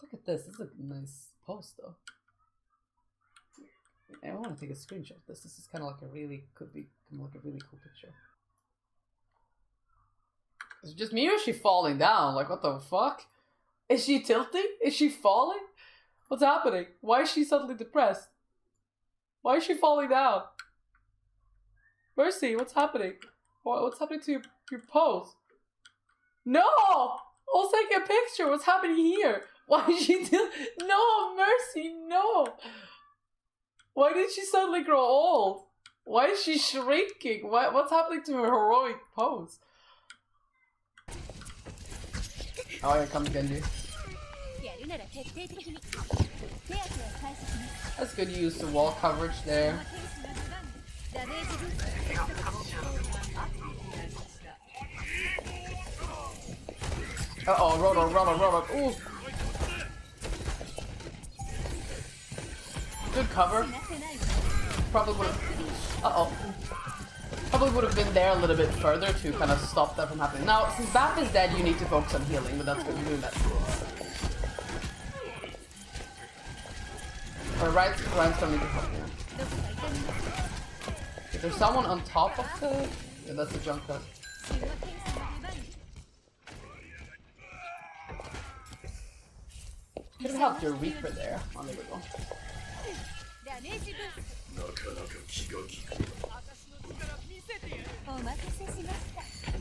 Look at this. This is a nice post, though. I want to take a screenshot of this. This is kind of like a really like a really cool picture. Is it just me or is she falling down? Like, what the fuck? Is she tilting? Is she falling? What's happening? Why is she suddenly depressed? Why is she falling down? Mercy, what's happening? What's happening to your pose? No! I was taking a picture. What's happening here? Why is she No, Mercy, no! Why did she suddenly grow old? Why is she shrinking? What's happening to her heroic pose? Oh, here comes Genji. That's good use of wall coverage there. Uh-oh, Roto. Ooh. Good cover. Probably would have... Probably would have been there a little bit further to kind of stop that from happening. Now, since Bap is dead, you need to focus on healing, but that's good. You're doing that. Ryan's coming to help you. If there's someone on top of the... Yeah, that's the junk cut. Could have helped your Reaper there. Oh, there we go.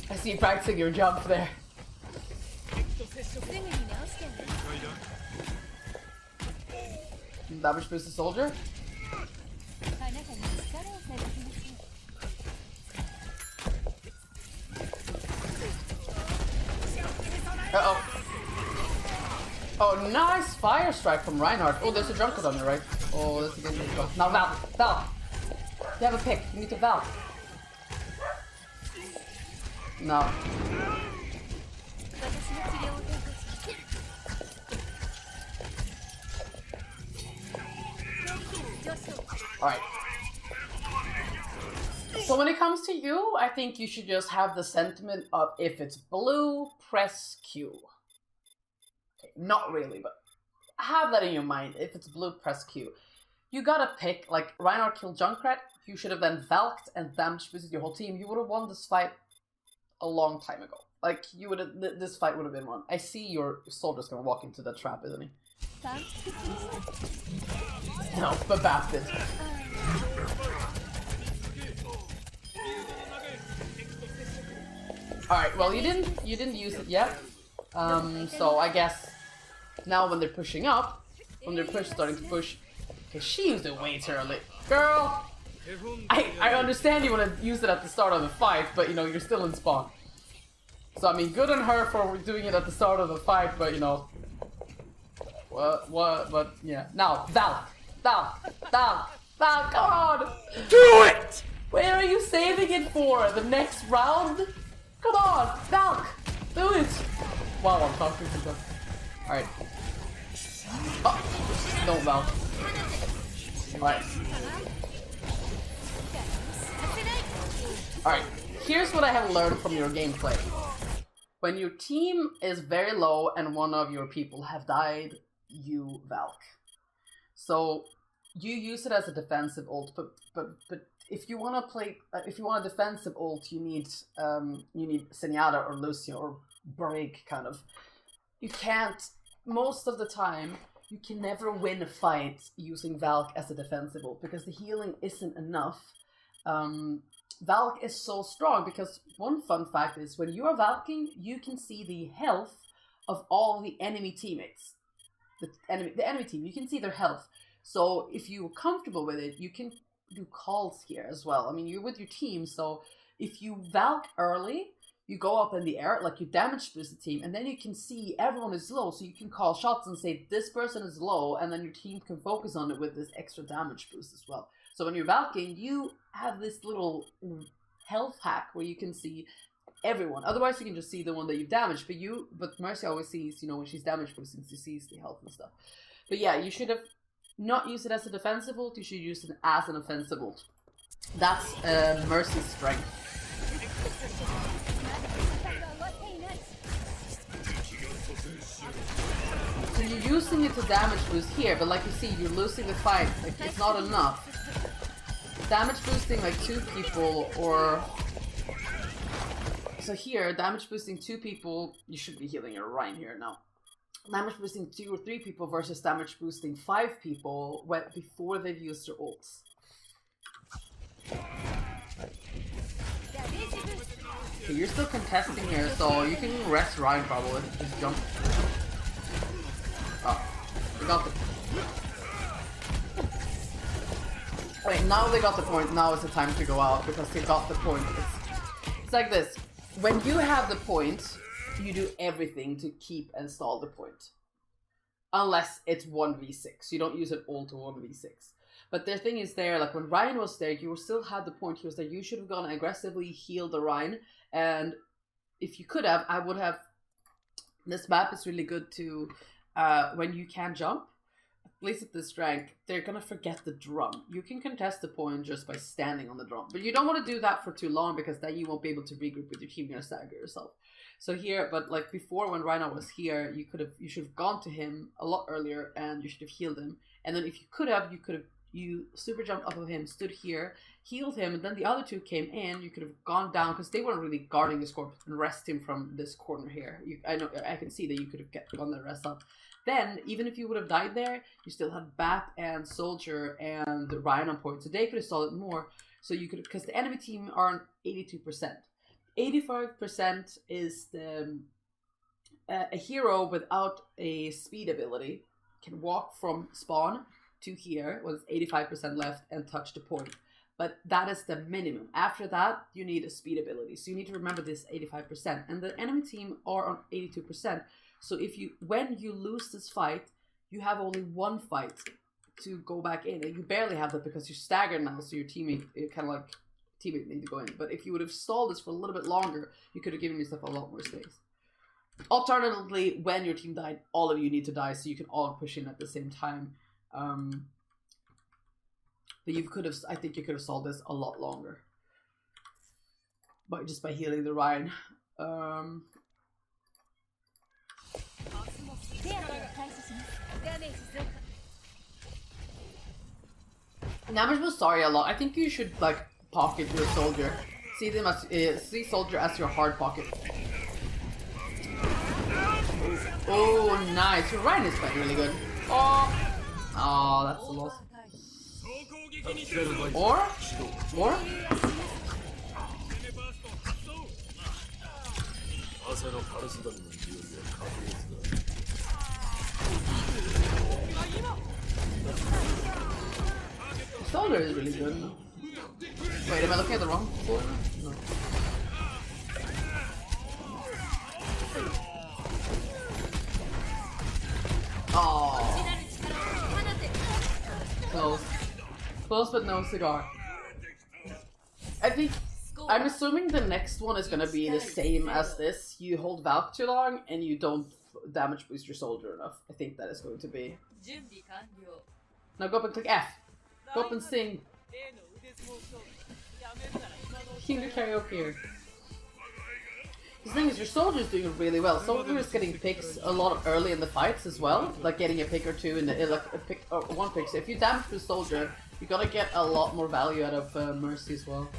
I see you practicing your jump there. Damage boost the soldier. Uh-oh. Oh, nice fire strike from Reinhardt. Oh, there's a Drunkard on the right. Oh, that's a good one. Now, Valk. You have a pick. You need to Valk. No. Alright. So when it comes to you, I think you should just have the sentiment of if it's blue, press Q. Okay, not really, but have that in your mind. If it's blue, press Q. You gotta pick, like, Reinhardt killed Junkrat, you should have then Valked and damage boosted your whole team. You would have won this fight a long time ago. Like, you would have, this fight would have been won. I see your soldier's gonna walk into the trap, isn't he? No, but Bap did. Alright, well you didn't use it yet. So I guess now when they're pushing up, when they're starting to push, because she used it way too early. Girl! I understand you want to use it at the start of the fight, but you know, you're still in spawn. So I mean, good on her for doing it at the start of the fight, but you know... But yeah. Now, Valk! Come on! Do it! Where are you saving it for? The next round? Come on, Valk! Do it! Wow, I'm talking to them. Alright. Oh! No, Valk. Alright. Alright, here's what I have learned from your gameplay. When your team is very low and one of your people have died, you Valk. So you use it as a defensive ult, but if you want to play, if you want a defensive ult, you need Zenyatta or Lucio or Brig kind of. You can't, most of the time, you can never win a fight using Valk as a defensive ult because the healing isn't enough. Valk is so strong because one fun fact is when you are Valking, you can see the health of all the enemy teammates. The enemy team, you can see their health. So if you're comfortable with it, you can do calls here as well. I mean, you're with your team, so if you Valk early, you go up in the air, like you damage boost the team, and then you can see everyone is low, so you can call shots and say, this person is low, and then your team can focus on it with this extra damage boost as well. So when you're Valking, you have this little health hack where you can see everyone. Otherwise, you can just see the one that you've damaged. But Mercy always sees, you know, when she's damaged boosting, she sees the health and stuff. But yeah, you should have not used it as a defensive ult. You should use it as an offensive ult. That's Mercy's strength. So you're using it to damage boost here, but like you see, you're losing the fight. Like, it's not enough. Damage boosting like 2 people, or... So here, damage boosting 2 people, you should be healing your Ryan here now. Damage boosting 2 or 3 people versus damage boosting 5 people before they've used their ults. Okay, you're still contesting here, so you can rest Ryan probably. Just jump. Oh, they got the... Wait, now they got the point. Now is the time to go out because they got the point. It's like this. When you have the point, you do everything to keep and stall the point. Unless it's 1v6. You don't use it all to 1v6. But the thing is there, like when Ryan was there, you still had the point. He was there. You should have gone aggressively healed the Ryan. And if you could have, I would have... This map is really good to... when you can jump, at least at this rank, they're gonna forget the drum. You can contest the point just by standing on the drum. But you don't want to do that for too long because then you won't be able to regroup with your team. You're gonna stagger yourself. So here, but like before when Rhino was here, you should have gone to him a lot earlier and you should have healed him. And then if you could have, you super jumped off of him, stood here, healed him, and then the other 2 came in. You could have gone down because they weren't really guarding his corpse and rest him from this corner here. I can see that you could have gone the rest up. Then, even if you would have died there, you still had Bat and Soldier and Ryan on point. So they could have stalled it more. So you could, because the enemy team are on 82%. 85% is a hero without a speed ability can walk from spawn to here with 85% left and touch the point. But that is the minimum. After that, you need a speed ability. So you need to remember this 85%. And the enemy team are on 82%. So when you lose this fight, you have only 1 fight to go back in. And you barely have that because you're staggered now, so your teammate need to go in. But if you would have stalled this for a little bit longer, you could have given yourself a lot more space. Alternatively, when your team died, all of you need to die so you can all push in at the same time. But I think you could have solved this a lot longer. But just by healing the Ryan. Damage was sorry a lot. I think you should like pocket your Soldier. See them as see Soldier as your hard pocket. Oh, nice. Your Ryan is playing really good. Oh, that's a loss. Or? Soldier is really good. Wait, am I looking at the wrong one? No. Oh. Close. Close but no cigar. I'm assuming the next one is gonna be the same as this. You hold Valk too long and you don't damage boost your Soldier enough. I think that is going to be. Now go up and click F. Go up and sing. King of karaoke here. The thing is, your Soldier's doing really well. Soldier is getting picks a lot early in the fights as well, like getting a pick or 2 in the like a pick or 1 pick. So if you damage the Soldier, you're gonna get a lot more value out of Mercy as well.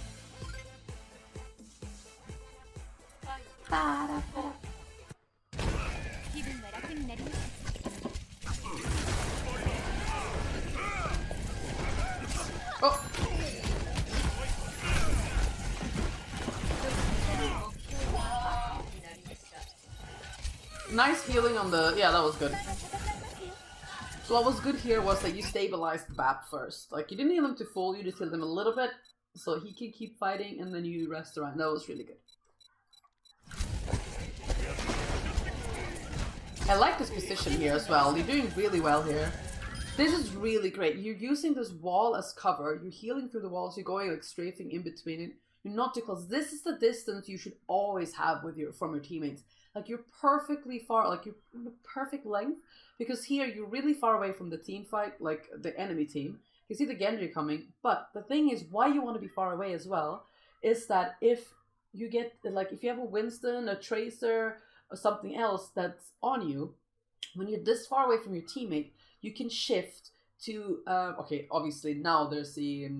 Oh. Nice healing on the... Yeah, that was good. So what was good here was that you stabilized Bap first. Like, you didn't heal him to full, you just healed him a little bit, so he can keep fighting, and then you rest around. That was really good. I like this position here as well. You're doing really well here. This is really great. You're using this wall as cover. You're healing through the walls. You're going like strafing in between it. You're not too close. This is the distance you should always have with from your teammates. Like you're perfectly far, like you're in the perfect length. Because here you're really far away from the team fight, like the enemy team. You see the Genji coming. But the thing is, why you want to be far away as well, is that if you get, like if you have a Winston, a Tracer, or something else that's on you, when you're this far away from your teammate, you can shift to, okay, obviously now there's the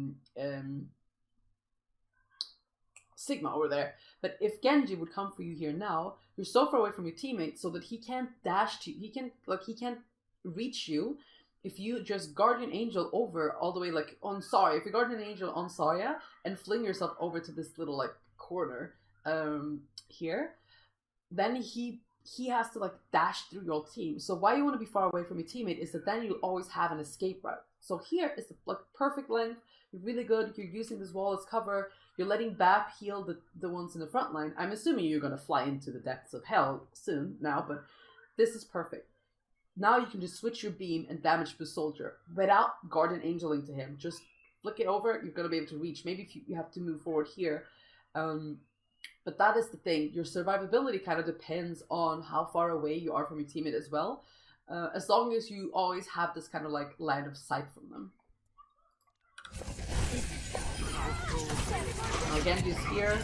Sigma over there, but if Genji would come for you here now, you're so far away from your teammate so that he can't dash to you, he can't reach you. If you just Guardian Angel over all the way, like, on Zarya, if you Guardian Angel on Zarya and fling yourself over to this little, like, corner, here, then he has to, like, dash through your team. So why you want to be far away from your teammate is that then you'll always have an escape route. So here is the, like, perfect length. You're really good. You're using this wall as cover. You're letting BAP heal the ones in the front line. I'm assuming you're going to fly into the depths of hell soon now, but this is perfect. Now you can just switch your beam and damage the soldier without Guardian Angeling to him. Just flick it over, you're going to be able to reach. Maybe if you have to move forward here. But that is the thing. Your survivability kind of depends on how far away you are from your teammate as well. As long as you always have this kind of like line of sight from them. Again, just here.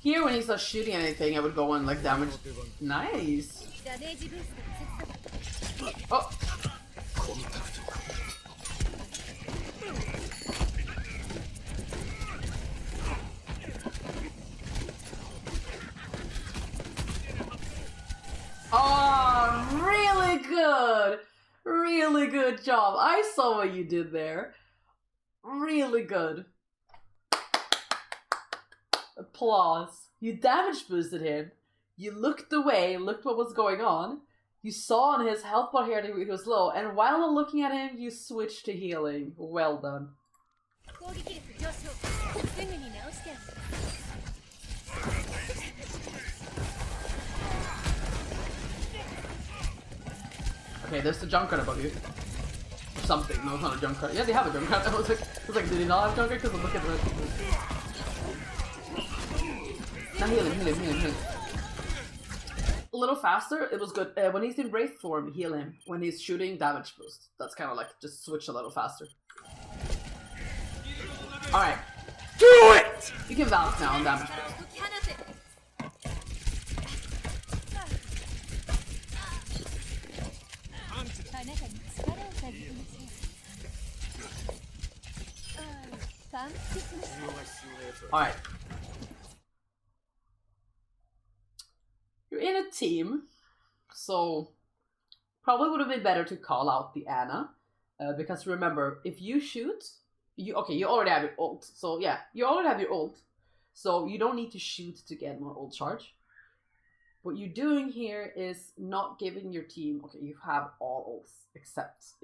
Here, when he starts shooting anything, I would go on like damage. Nice. Oh. Oh, really good. Really good job. I saw what you did there. Really good. Applause. You damage boosted him. You looked away, looked what was going on. You saw on his health bar here that he was low, and while not looking at him, you switched to healing. Well done. Okay, there's the Junkrat above you. Or something. No, it's not a Junkrat. Yeah, they have a Junkrat. I was like, did he not have Junkrat? Because look at the... Now heal him. A little faster, it was good. When he's in Wraith form, heal him. When he's shooting, damage boost. That's kind of like, just switch a little faster. Alright. Do it! You can Valk now on damage boost. Alright. You're in a team, so probably would have been better to call out the Ana, because remember, if you shoot, you already have your ult, so yeah, you already have your ult, so you don't need to shoot to get more ult charge. What you're doing here is not giving your team, okay, you have all ults, except,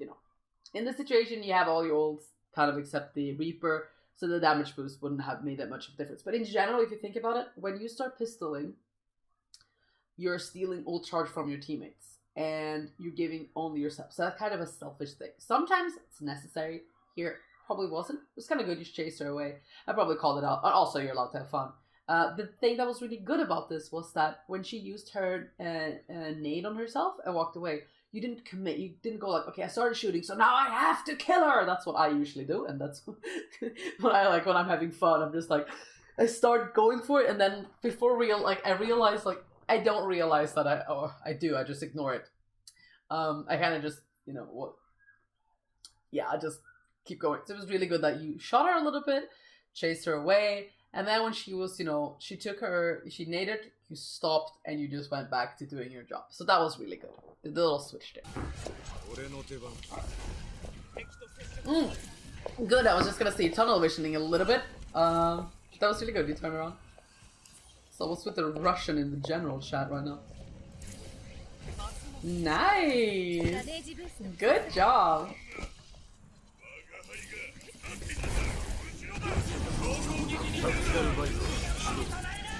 in this situation you have all your ults, kind of except the Reaper, so the damage boost wouldn't have made that much of a difference. But in general, if you think about it, when you start pistoling, you're stealing ult charge from your teammates, and you're giving only yourself. So that's kind of a selfish thing. Sometimes it's necessary. Here, probably wasn't. It was kind of good, you chased her away. I probably called it out. And also, you're allowed to have fun. The thing that was really good about this was that when she used her nade on herself and walked away, you didn't commit. You didn't go like, okay, I started shooting, so now I have to kill her. That's what I usually do, and that's what I like when I'm having fun. I'm just like, I start going for it, and then before I realize like, I don't realize that I do. I just ignore it. I kind of just, I just keep going. So it was really good that you shot her a little bit, chased her away, and then when she was, she naded, you stopped, and you just went back to doing your job. So that was really good. The little switch there. Good. I was just gonna say tunnel visioning a little bit. That was really good. You turn around. So what's with the Russian in the general chat right now? Nice! Good job!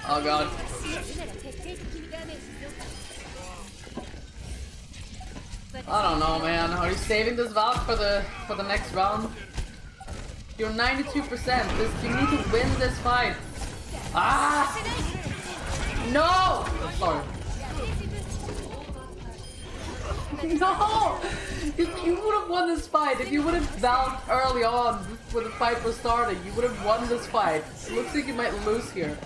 Oh god. I don't know, man. Are you saving this Valk for the next round? You're 92%. You need to win this fight. Ah! No! Oh, sorry. No! You would have won this fight. If you would have valked early on when the fight was starting, you would have won this fight. It looks like you might lose here.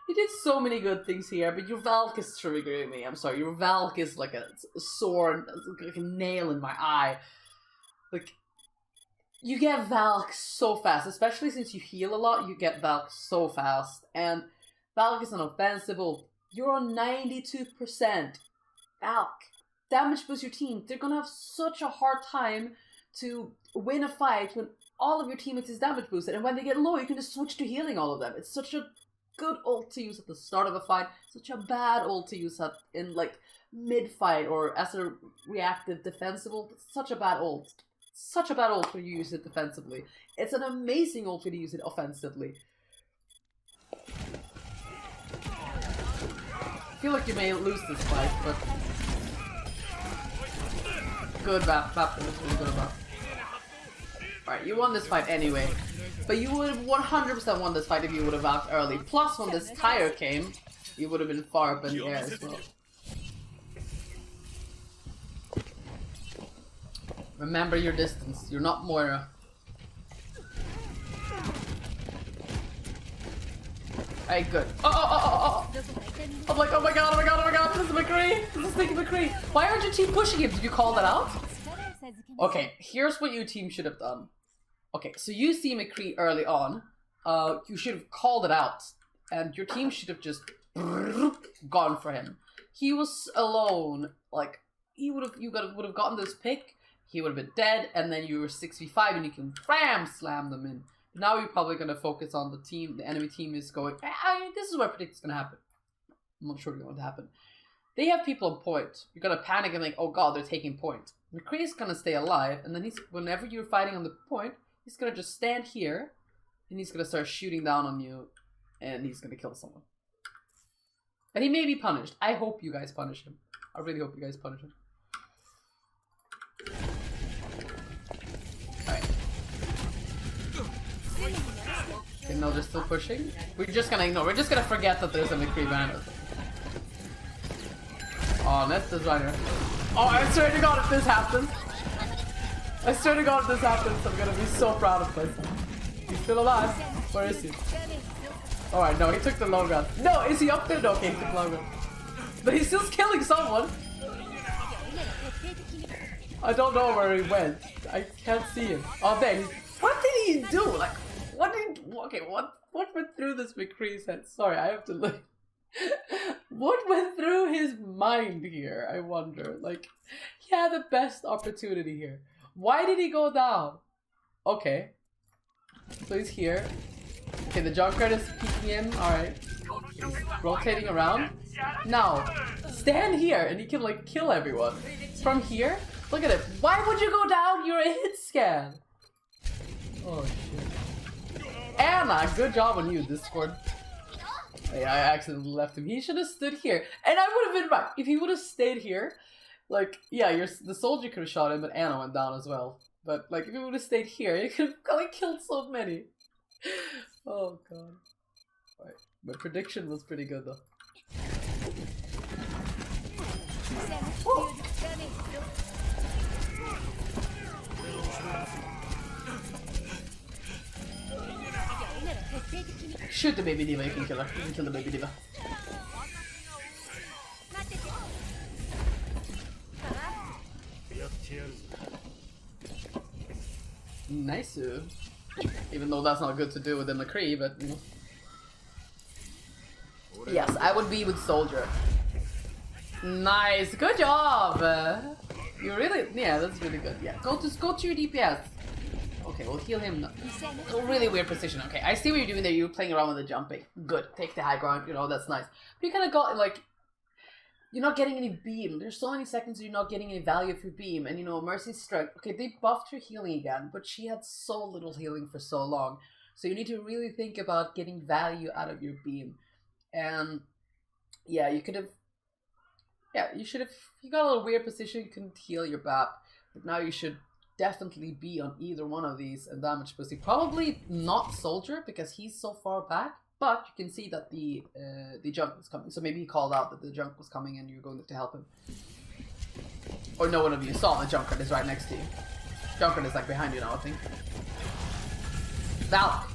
You did so many good things here, but your valk is triggering me. I'm sorry, your valk is like a sword, like a nail in my eye. Like, you get valk so fast, especially since you heal a lot, you get valk so fast. And valk is an offensive ult. You're on 92% valk. Damage boost your team. They're gonna have such a hard time to win a fight when all of your teammates is damage boosted. And when they get low, you can just switch to healing all of them. It's such a good ult to use at the start of a fight. Such a bad ult to use in like mid-fight or as a reactive defensive ult. It's such a bad ult. Such a bad ult when you use it defensively. It's an amazing ult when you use it offensively. I feel like you may lose this fight, but good map. Map was really good map. Alright, you won this fight anyway. But you would have 100% won this fight if you would have valked early. Plus, when this tire came, you would have been far up in the air as well. Remember your distance. You're not Moira. Alright, good. Oh! I'm like, oh my god, this is McCree! This is Sneaky McCree! Why aren't your team pushing him? Did you call that out? Okay, here's what your team should have done. Okay, so you see McCree early on. You should have called it out. And your team should have just gone for him. He was alone. Like, you would have gotten this pick. He would have been dead, and then you were 6v5 and you can slam them in. Now you're probably going to focus on the team. The enemy team is going, this is what I predict is going to happen. I'm not sure what's going to happen. They have people on point. You're going to panic and like, oh god, they're taking point. McCree is going to stay alive, and then whenever you're fighting on the point, he's going to just stand here, and he's going to start shooting down on you, and he's going to kill someone. But he may be punished. I hope you guys punish him. I really hope you guys punish him. Okay, no, they're still pushing. We're just gonna ignore. We're just gonna forget that there's a McCree banner. Oh, that's designer. Oh, I swear to God, if this happens, I swear to God, if this happens, I'm gonna be so proud of myself. He's still alive. Where is he? Alright, no, he took the long gun. No, is he up there? No, okay, he took the long gun. But he's still killing someone. I don't know where he went. I can't see him. Oh, there. What did he do? Like, what went through this McCree's head? Sorry, I have to look. What went through his mind here, I wonder? Like, he had the best opportunity here. Why did he go down? Okay. So he's here. Okay, the Junkrat is peeking in. Alright. He's rotating around. Now, stand here and you can, like, kill everyone. From here? Look at it. Why would you go down? You're a hit scan. Oh, shit. Anna, good job on you, Discord. Hey, I accidentally left him. He should have stood here. And I would have been right. If he would have stayed here, like, yeah, the soldier could have shot him, but Anna went down as well. But, like, if he would have stayed here, he could have, like, killed so many. Oh, God. Right. My prediction was pretty good, though. Whoa. Shoot the baby diva, you can kill her. You can kill the baby diva. Nice. Even though that's not good to do with the McCree, but you know. Yes, I would be with Soldier. Nice, good job. You really, yeah, that's really good. Yeah, go to your DPS. Okay, we'll heal him. A really weird position. Okay, I see what you're doing there. You're playing around with the jumping. Good. Take the high ground. You know, that's nice. But you kind of got, like, you're not getting any beam. There's so many seconds you're not getting any value of your beam. And, you know, Mercy's strike. Okay, they buffed her healing again, but she had so little healing for so long. So you need to really think about getting value out of your beam. And, yeah, you could have... Yeah, you should have... You got a little weird position. You couldn't heal your BAP. But now you should definitely be on either one of these and damage boosting. Probably not Soldier because he's so far back. But you can see that the junk was coming. So maybe he called out that the junk was coming and you're going to help him. Or no one of you saw the Junkrat is right next to you. Junkrat is like behind you now, I think. Valk!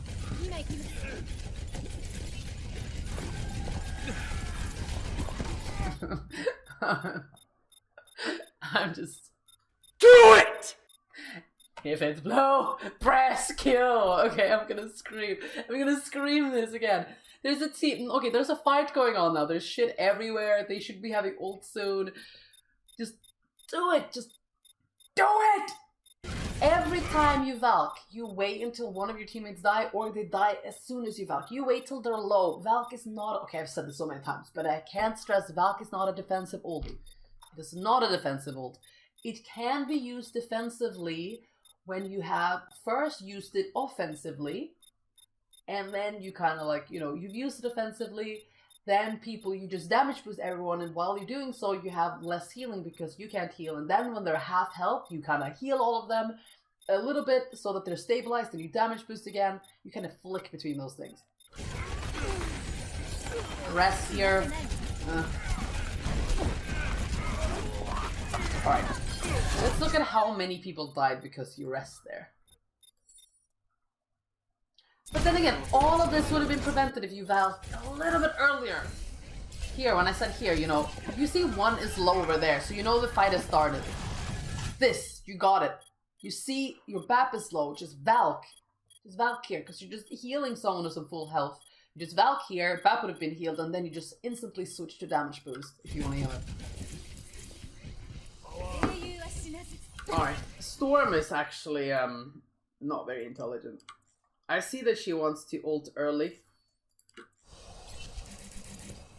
I'm just... Do it! If it's blow, press kill! Okay, I'm gonna scream. I'm gonna scream this again. There's a team. Okay, there's a fight going on now. There's shit everywhere. They should be having ult soon. Just do it! Just do it! Every time you Valk, you wait until one of your teammates die or they die as soon as you Valk. You wait till they're low. Valk is not... Okay, I've said this so many times, but I can't stress Valk is not a defensive ult. It is not a defensive ult. It can be used defensively when you have first used it offensively, and then you kind of like, you know, you've used it offensively, then you just damage boost everyone, and while you're doing so, you have less healing because you can't heal, and then when they're half health, you kind of heal all of them a little bit so that they're stabilized, and you damage boost again. You kind of flick between those things. Rest here. Alright. Let's look at how many people died because you rest there. But then again, all of this would have been prevented if you Valked a little bit earlier. Here, when I said here, you know, you see one is low over there, so you know the fight has started. This, you got it. You see your BAP is low, just Valk. Just Valk here, because you're just healing someone who's on full health. You just Valk here, BAP would have been healed, and then you just instantly switch to damage boost if you want to heal it. Alright, Storm is actually not very intelligent. I see that she wants to ult early.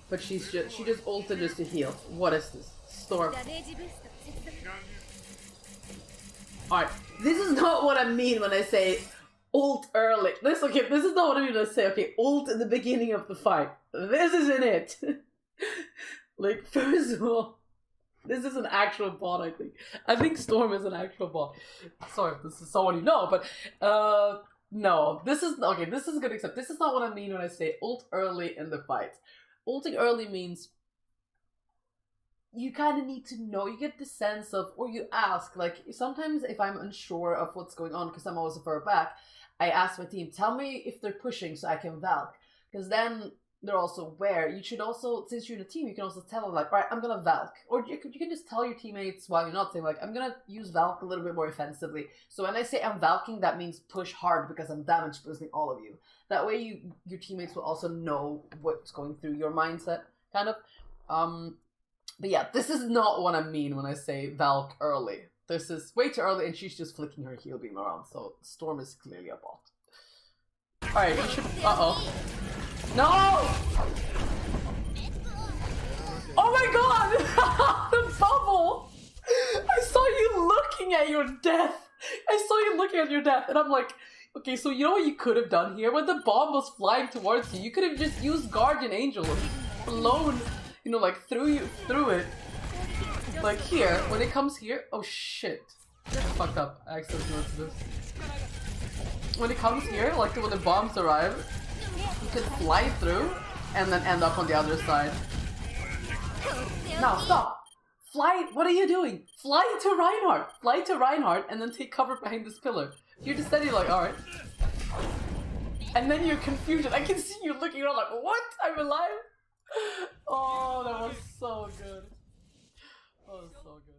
But she just ulted just to heal. What is this? Storm. Alright, this is not what I mean when I say ult early. This is not what I mean when I say, okay, ult in the beginning of the fight. This isn't it. Like, first of all, this is an actual bot, I think. I think Storm is an actual bot. Sorry if this is someone you know, but no. This is good, except this is not what I mean when I say ult early in the fight. Ulting early means you kind of need to know, you get the sense of, or you ask, like, sometimes if I'm unsure of what's going on, because I'm always a far back, I ask my team, tell me if they're pushing so I can Valk. Because then they're also aware. You should also, since you're in a team, you can also tell them, like, alright, I'm gonna Valk. Or you can just tell your teammates while you're not saying, like, I'm gonna use Valk a little bit more offensively. So when I say I'm Valking, that means push hard because I'm damage boosting all of you. That way your teammates will also know what's going through your mindset, kind of. But yeah, this is not what I mean when I say Valk early. This is way too early and she's just flicking her heal beam around, so Storm is clearly a bot. Alright, you should... Uh-oh. No! Oh my god! The bubble! I saw you looking at your death! I saw you looking at your death, and I'm like, okay, so you know what you could have done here? When the bomb was flying towards you, you could have just used Guardian Angel and blown, you know, like, through it. Like here, when it comes here, oh shit. That's fucked up. I accidentally went to this. When it comes here, like when the bombs arrive, you can fly through and then end up on the other side. Now stop! Fly, what are you doing? Fly to Reinhardt! Fly to Reinhardt and then take cover behind this pillar. You're just steady like, alright. And then you're confused. I can see you looking around like, what? I'm alive? Oh, that was so good. That was so good.